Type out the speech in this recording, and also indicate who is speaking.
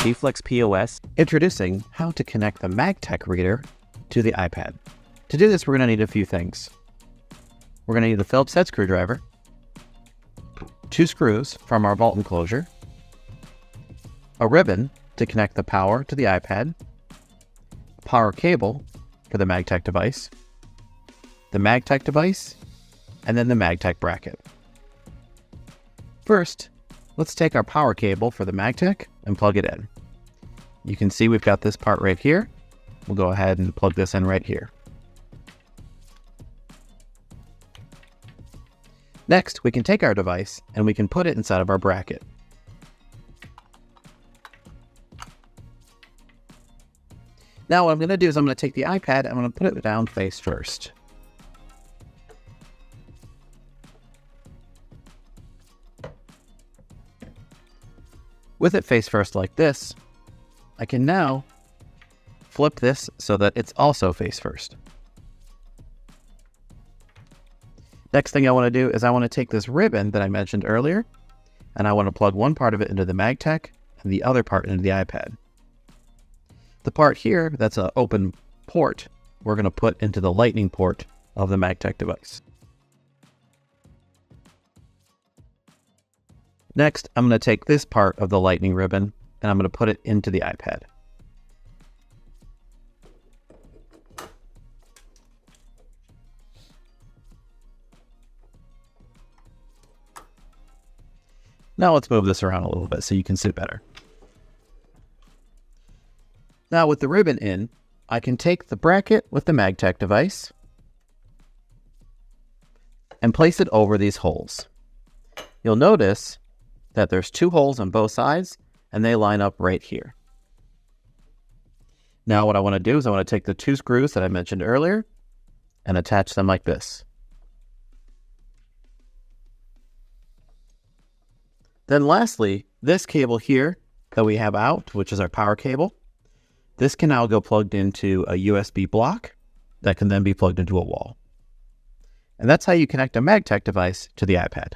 Speaker 1: Payflex POS, introducing how to connect the Magtek reader to the iPad. To do this, we're going to need a few things. We're going to need the Phillips head screwdriver, 2 screws from our vault enclosure, a ribbon to connect the power to the iPad, a power cable for the Magtek device, the Magtek device, and then the Magtek bracket. First, let's take our power cable for the Magtek and plug it in. You can see we've got this part right here. We'll go ahead and plug this in right here. Next, we can take our device and we can put it inside of our bracket. Now what I'm going to do is I'm going to take the iPad and I'm going to put it down face first. With it face first like this, I can now flip this so that it's also face first. Next thing I want to do is I want to take this ribbon that I mentioned earlier, and I want to plug one part of it into the Magtek and the other part into the iPad. The part here that's an open port, we're going to put into the lightning port of the Magtek device. Next, I'm going to take this part of the lightning ribbon and I'm going to put it into the iPad. Now let's move this around a little bit so you can see better. Now with the ribbon in, I can take the bracket with the Magtek device and place it over these holes. You'll notice that there's 2 holes on both sides and they line up right here. Now what I want to do is I want to take the 2 screws that I mentioned earlier and attach them like this. Then lastly, this cable here that we have out, which is our power cable, this can now go plugged into a USB block that can then be plugged into a wall. And that's how you connect a Magtek device to the iPad.